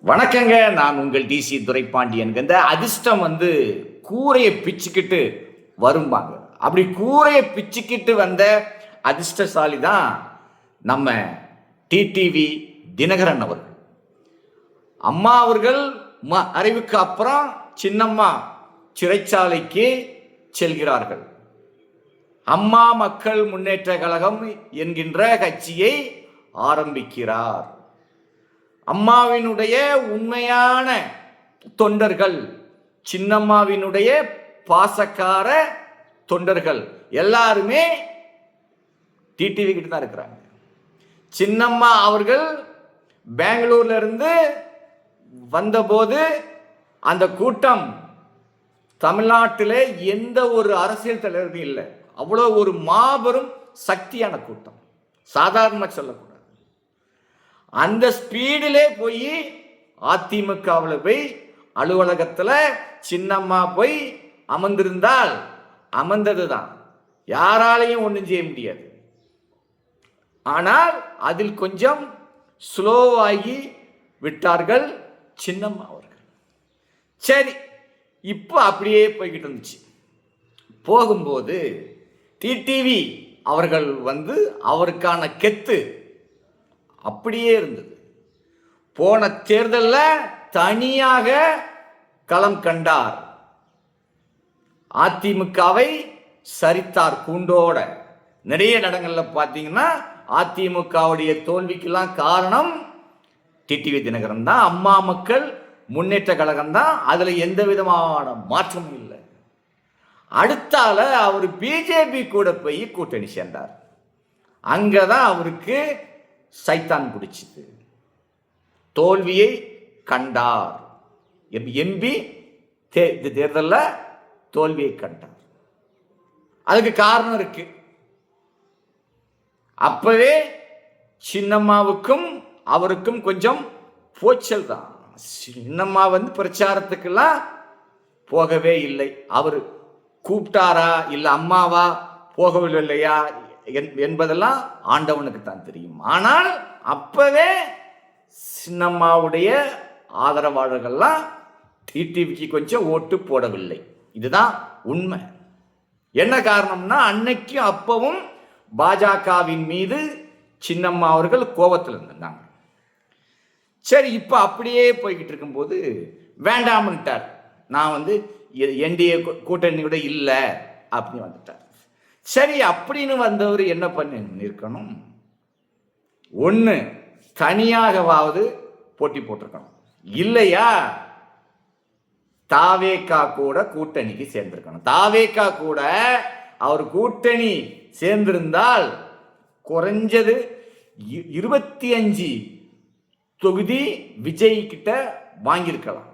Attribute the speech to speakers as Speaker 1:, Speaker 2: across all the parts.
Speaker 1: வணக்கங்க, நான் உங்கள் டிசி துரைப்பாண்டியன். இந்த அதிர்ஷ்டம் கூரையை பிச்சுக்கிட்டு வரும்பாங்க. அப்படி கூரையை பிச்சுக்கிட்டு வந்த அதிர்ஷ்டசாலி தான் நம்ம டிடிவி தினகரன் அவர்கள். அம்மா அவர்கள் அறிவுக்கு அப்புறம் சின்னம்மா சிறைச்சாலைக்கு செல்கிறார்கள். அம்மா மக்கள் முன்னேற்ற கழகம் என்கின்ற கட்சியை ஆரம்பிக்கிறார். அம்மாவினுடைய உண்மையான தொண்டர்கள், சின்னம்மாவினுடைய பாசக்கார தொண்டர்கள் எல்லாருமே டிடிவி கிட்ட தான் இருக்கிறாங்க. சின்னம்மா அவர்கள் பெங்களூர்ல இருந்து வந்தபோது அந்த கூட்டம் தமிழ்நாட்டில் எந்த ஒரு அரசியல் தலைவரும் இல்லை. அவ்வளோ ஒரு மாபெரும் சக்தியான கூட்டம், சாதாரண சொல்லக்கூடாது. அந்த ஸ்பீடிலே போய் அதிமுகவில் போய் அலுவலகத்தில் சின்னம்மா போய் அமர்ந்திருந்தால் அமர்ந்தது தான், யாராலையும் ஒன்றும் செய்ய முடியாது. ஆனால் அதில் கொஞ்சம் ஸ்லோவாகி விட்டார்கள் சின்னம்மா அவர்கள். சரி, இப்போ அப்படியே போய்கிட்டு இருந்துச்சு. போகும்போது டிடிவி அவர்கள் அவருக்கான கெத்து அப்படியே இருந்தது. போன தேர்தலில் தனியாக களம் கண்டார், அதிமுகவை சரித்தார் கூண்டோட. நிறைய இடங்கள்ல பார்த்தீங்கன்னா அதிமுகவுடைய தோல்விக்கெல்லாம் காரணம் டிடிவி தினகரன் தான், அம்மா மக்கள் முன்னேற்ற கழகம் தான். அதுல எந்த விதமான மாற்றமும் இல்லை. அடுத்தால அவர் பிஜேபி கூட போய் கூட்டணி சேர்ந்தார். அங்கதான் அவருக்கு சைத்தான் பிடிச்சது, தோல்வியை கண்டார். எம்பி தேர்தலில் தோல்வியை கண்டார். அதுக்கு காரணம் இருக்கு. அப்பவே சின்னம்மாவுக்கும் அவருக்கும் கொஞ்சம் போச்சல் தான். சின்னம்மா பிரச்சாரத்துக்கெல்லாம் போகவே இல்லை. அவர் கூப்பிட்டாரா இல்லை அம்மாவா போகவில்லை இல்லையா என்பதெல்லாம் ஆண்டவனுக்கு தான் தெரியும். ஆனால் அப்பவே சின்னம்மாவுடைய ஆதரவாளர்கள்லாம் டிடிவிக்கு கொஞ்சம் ஓட்டு போடவில்லை. இதுதான் உண்மை. என்ன காரணம்னா, அன்னைக்கும் அப்பவும் பாஜகவின் மீது சின்னம்மா அவர்கள் கோபத்தில் இருந்தாங்க. சரி, இப்போ அப்படியே போய்கிட்டு இருக்கும்போது வேண்டாம்ட்டார். நான் என்டிஏ கூட்டணி கூட இல்லை அப்படின்னு வந்துட்டார். சரி, அப்படின்னு வந்தவர் என்ன பண்ணி இருக்கணும்? ஒன்று, தனியாகவாவது போட்டி போட்டிருக்கணும். இல்லையா தாவேகா கூட கூட்டணிக்கு சேர்ந்திருக்கணும். தாவேகா கூட அவர் கூட்டணி சேர்ந்திருந்தால் குறைஞ்சது 25 தொகுதி விஜய் கிட்ட வாங்கியிருக்கலாம்.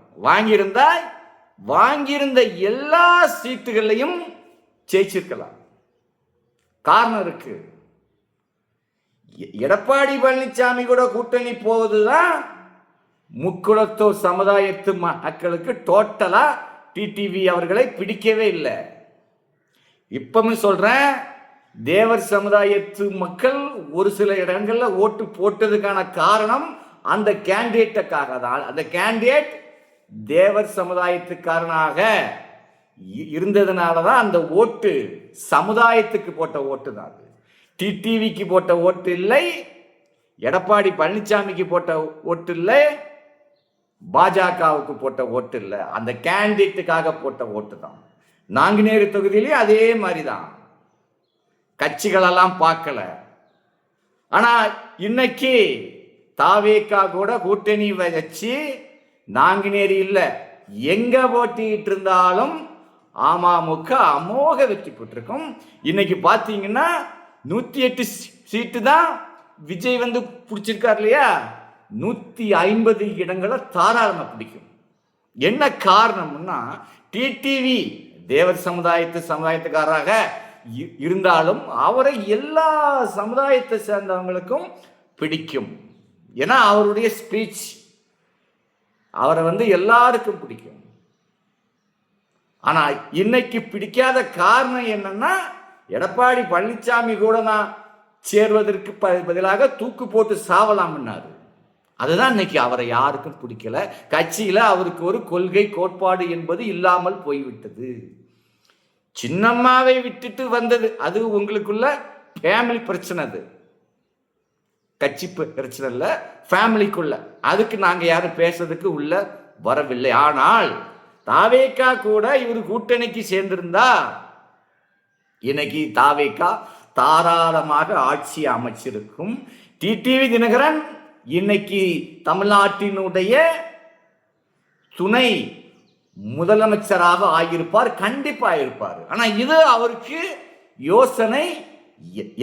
Speaker 1: வாங்கியிருந்த எல்லா சீட்டுகளையும் ஜெயிச்சிருக்கலாம். காரணம் இருக்கு. எடப்பாடி பழனிசாமி கூட கூட்டணி போவதுதான் முக்குளத்தூர் சமுதாயத்து மக்களுக்கு டோட்டலா டிடிவி அவர்களை பிடிக்கவே இல்லை. இப்பவும் சொல்றேன், தேவர் சமுதாயத்து மக்கள் ஒரு சில இடங்கள்ல ஓட்டு போட்டதுக்கான காரணம் அந்த கேண்டிடேட்டுக்காக தான். அந்த கேண்டிடேட் தேவர் சமுதாயத்துக்காரனாக இருந்ததுனாலதான் அந்த ஓட்டு சமுதாயத்துக்கு போட்ட ஓட்டு தான். டிடிவிக்கு போட்ட ஓட்டு இல்லை, எடப்பாடி பழனிசாமிக்கு போட்ட ஓட்டு இல்லை, பாஜகவுக்கு போட்ட ஓட்டு இல்லை, அந்த கேண்டிடேட்டுக்காக போட்ட ஓட்டு தான். நாங்குநேரி தொகுதியிலே அதே மாதிரி தான். கட்சிகளெல்லாம் பார்க்கல. ஆனா இன்னைக்கு தாவேகா கூட கூட்டணி வச்சு நாங்குநேரி இல்லை, எங்க போட்டிட்டு இருந்தாலும் அமமுக அமோக வெற்றி பெற்றிருக்கும். இன்னைக்கு பார்த்தீங்கன்னா 108 சீட்டு தான் விஜய் பிடிச்சிருக்கார் இல்லையா, 150 இடங்களை தாராளமாக பிடிக்கும். என்ன காரணம்னா, டிடிவி தேவர் சமுதாயத்துக்காராக இருந்தாலும் அவரை எல்லா சமுதாயத்தை சேர்ந்தவங்களுக்கும் பிடிக்கும். ஏன்னா அவருடைய ஸ்பீச் அவரை எல்லாருக்கும் பிடிக்கும். ஆனா இன்னைக்கு பிடிக்காத காரணம் என்னன்னா, எடப்பாடி பழனிசாமி கூட நான் சேர்வதற்கு பதிலாக தூக்கு போட்டு சாவலாம்னாரு. அதுதான் இன்னைக்கு அவரை யாருக்கும் பிடிக்கல. கட்சியில அவருக்கு ஒரு கொள்கை கோட்பாடு என்பது இல்லாமல் போய்விட்டது. சின்னம்மாவை விட்டுட்டு வந்தது அது உங்களுக்குள்ள ஃபேமிலி பிரச்சனை, அது கட்சி பிரச்சனை இல்ல, ஃபேமிலிக்குள்ள. அதுக்கு நாங்க யாரும் பேசுறதுக்கு உள்ள வரவில்லை. ஆனால் தாவேகா கூட இவர் கூட்டணிக்கு சேர்ந்திருந்தா இன்னைக்கு தாவேகா தாராளமாக ஆட்சி அமைச்சிருக்கும். டிடிவி தினகரன் இன்னைக்கு தமிழ்நாட்டினுடைய துணை முதலமைச்சராக ஆகியிருப்பார், கண்டிப்பா இருப்பார். ஆனா இது அவருக்கு யோசனை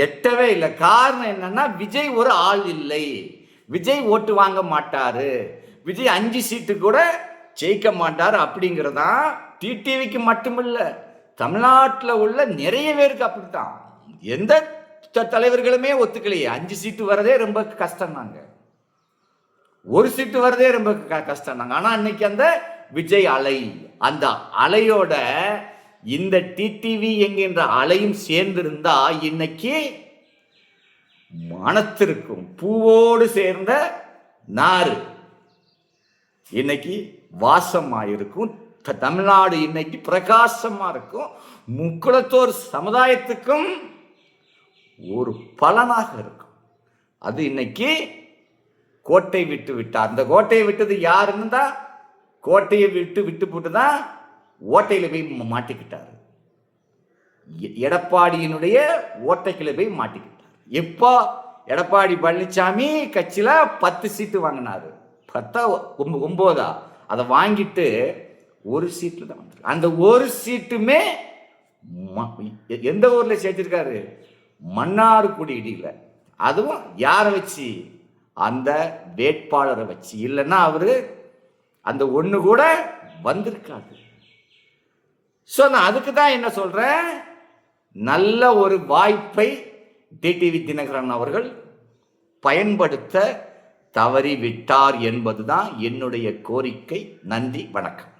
Speaker 1: எட்டவே இல்லை. காரணம் என்னன்னா, விஜய் ஒரு ஆள் இல்லை, விஜய் ஓட்டு வாங்க மாட்டாரு, விஜய் 5 சீட்டு கூட ஜெயிக்க மாட்டார் அப்படிங்கிறதா டிடிவிக்கு மட்டுமில்ல, தமிழ்நாட்டில் உள்ள நிறைய பேருக்கு அப்படித்தான். எந்த தலைவர்களுமே ஒத்துக்கலையே. 5 சீட்டு வரதே ரொம்ப கஷ்டம் நாங்க, 1 சீட்டு வரதே ரொம்ப கஷ்டம் நாங்க. ஆனா இன்னைக்கு அந்த விஜய் அலை, அந்த அலையோட இந்த டிடிவி என்கின்ற அலையும் சேர்ந்திருந்தா இன்னைக்கு மனத்திற்கும் பூவோடு சேர்ந்த நாறு இன்னைக்கு வாசமாயிருக்கும். தமிழ்நாடு இன்னைக்கு பிரகாசமா இருக்கும். முக்குளத்தோர் சமுதாயத்துக்கும் ஒரு பலனாக இருக்கும். அது இன்னைக்கு கோட்டை விட்டு விட்டார். அந்த கோட்டையை விட்டது யாருன்னு தான், கோட்டையை விட்டு போட்டு தான் ஓட்டையில போய் மாட்டிக்கிட்டார். எடப்பாடியினுடைய ஓட்டைக்குள்ள போய் மாட்டிக்கிட்டார். எப்போ எடப்பாடி பழனிசாமி கட்சியில 10 சீட்டு வாங்கினாரு, 10 9 அதை வாங்கிட்டு 1 சீட்ல தான் வந்து. அந்த 1 சீட்டுமே எந்த ஊர்ல சேர்த்திருக்காரு? மன்னார்குடியில. அதுவும் யாரை வச்சு? அந்த வேட்பாளரை வச்சு. இல்லைன்னா அவரு அந்த 1 கூட வந்திருக்காது. ஸோ நான் அதுக்கு தான் என்ன சொல்றேன், நல்ல ஒரு வாய்ப்பை டிடிவி தினகரன் அவர்கள் பயன்படுத்த தவறிவிட்டார் என்பதுதான் என்னுடைய கோரிக்கை. நன்றி, வணக்கம்.